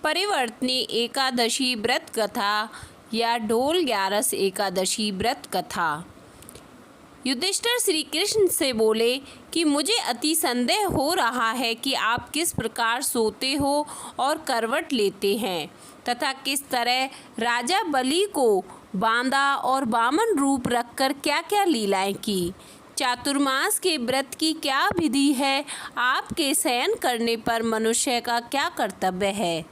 परिवर्तनी एकादशी व्रत कथा या ढोल 11 एकादशी व्रत कथा। युधिष्ठिर श्री कृष्ण से बोले कि मुझे अति संदेह हो रहा है कि आप किस प्रकार सोते हो और करवट लेते हैं तथा किस तरह राजा बलि को बांधा और वामन रूप रखकर क्या क्या लीलाएं की। चातुर्मास के व्रत की क्या विधि है, आपके शयन करने पर मनुष्य का क्या कर्तव्य है,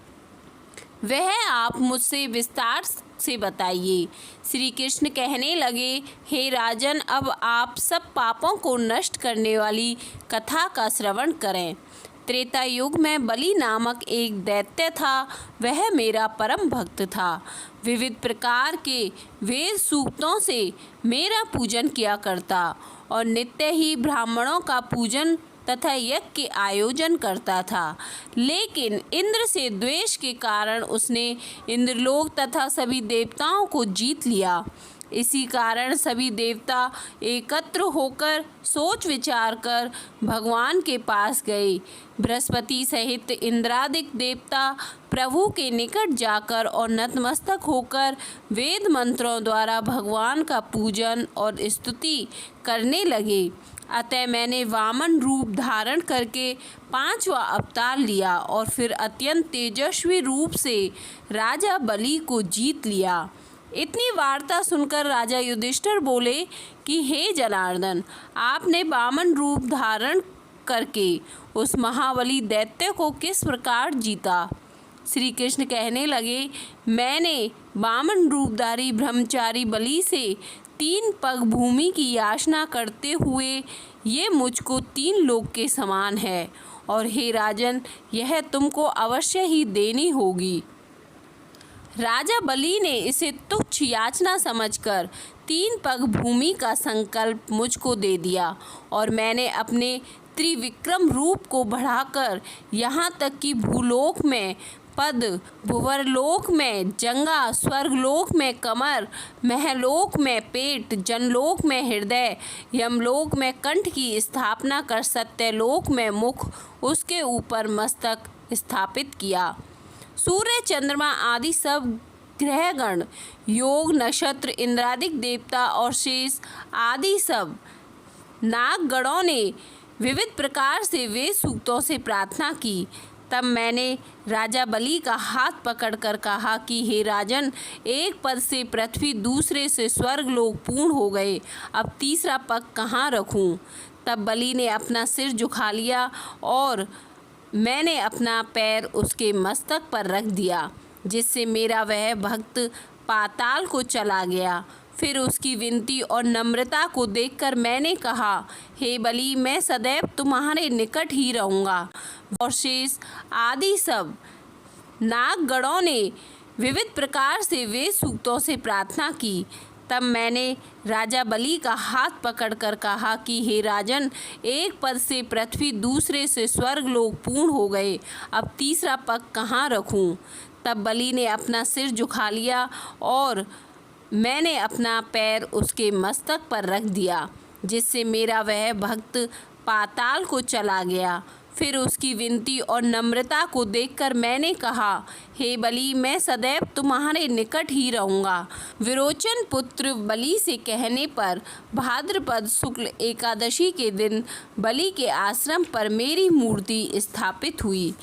वह आप मुझसे विस्तार से बताइए। श्री कृष्ण कहने लगे, हे राजन, अब आप सब पापों को नष्ट करने वाली कथा का श्रवण करें। त्रेता युग में बलि नामक एक दैत्य था। वह मेरा परम भक्त था। विविध प्रकार के वेद सूक्तों से मेरा पूजन किया करता और नित्य ही ब्राह्मणों का पूजन तथा यज्ञ के आयोजन करता था। लेकिन इंद्र से द्वेष के कारण उसने इंद्रलोक तथा सभी देवताओं को जीत लिया। इसी कारण सभी देवता एकत्र होकर सोच विचार कर भगवान के पास गए। बृहस्पति सहित इंद्रादिक देवता प्रभु के निकट जाकर और नतमस्तक होकर वेद मंत्रों द्वारा भगवान का पूजन और स्तुति करने लगे। अतः मैंने वामन रूप धारण करके 5वां अवतार लिया और फिर अत्यंत तेजस्वी रूप से राजा बलि को जीत लिया। इतनी वार्ता सुनकर राजा युधिष्ठिर बोले कि हे जनार्दन, आपने वामन रूप धारण करके उस महाबली दैत्य को किस प्रकार जीता। श्री कृष्ण कहने लगे, मैंने वामन रूपधारी ब्रह्मचारी बलि से 3 पग भूमि की याचना करते हुए ये मुझको 3 लोक के समान है और हे राजन, यह तुमको अवश्य ही देनी होगी। राजा बलि ने इसे तुच्छ याचना समझकर 3 पग भूमि का संकल्प मुझको दे दिया और मैंने अपने त्रिविक्रम रूप को बढ़ाकर यहाँ तक कि भूलोक में पद, भुवरलोक में जंगा, स्वर्गलोक में कमर, महलोक में पेट, जनलोक में हृदय, यमलोक में कंठ की स्थापना कर सत्यलोक में मुख, उसके ऊपर मस्तक स्थापित किया। सूर्य, चंद्रमा आदि सब ग्रहगण, योग, नक्षत्र, इंद्रादिक देवता और शेष आदि सब नागगणों ने विविध प्रकार से वेद सूक्तों से प्रार्थना की। तब मैंने राजा बलि का हाथ पकड़कर कहा कि हे राजन, एक पद से पृथ्वी, दूसरे से स्वर्गलोक पूर्ण हो गए, अब तीसरा पग कहाँ रखूं। तब बलि ने अपना सिर झुका लिया और मैंने अपना पैर उसके मस्तक पर रख दिया, जिससे मेरा वह भक्त पाताल को चला गया। फिर उसकी विनती और नम्रता को देखकर मैंने कहा, हे बलि, मैं सदैव तुम्हारे निकट ही रहूँगा। और शेष आदि सब नागगणों ने विविध प्रकार से वेद सूक्तों से प्रार्थना की। तब मैंने राजा बलि का हाथ पकड़कर कहा कि हे राजन, एक पद से पृथ्वी, दूसरे से स्वर्गलोक पूर्ण हो गए, अब तीसरा पग कहाँ रखूं। तब बलि ने अपना सिर झुका लिया और मैंने अपना पैर उसके मस्तक पर रख दिया, जिससे मेरा वह भक्त पाताल को चला गया। फिर उसकी विनती और नम्रता को देखकर मैंने कहा, हे बलि, मैं सदैव तुम्हारे निकट ही रहूँगा। विरोचन पुत्र बलि से कहने पर भाद्रपद शुक्ल एकादशी के दिन बलि के आश्रम पर मेरी मूर्ति स्थापित हुई।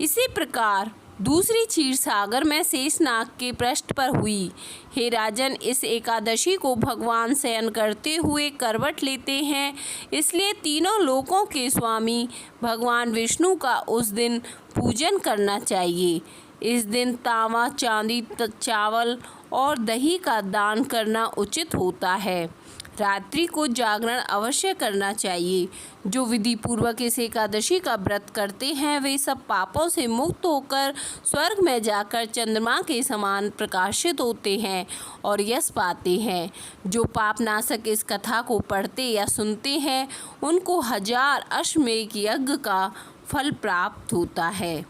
इसी प्रकार दूसरी क्षीर सागर में शेषनाग के पृष्ठ पर हुई। हे राजन, इस एकादशी को भगवान शयन करते हुए करवट लेते हैं, इसलिए तीनों लोकों के स्वामी भगवान विष्णु का उस दिन पूजन करना चाहिए। इस दिन तांबा, चांदी, चावल और दही का दान करना उचित होता है। रात्रि को जागरण अवश्य करना चाहिए। जो विधि पूर्वक इस एकादशी का व्रत करते हैं वे सब पापों से मुक्त होकर स्वर्ग में जाकर चंद्रमा के समान प्रकाशित होते हैं और यश पाते हैं। जो पापनाशक इस कथा को पढ़ते या सुनते हैं उनको 1000 अश्वमेध यज्ञ का फल प्राप्त होता है।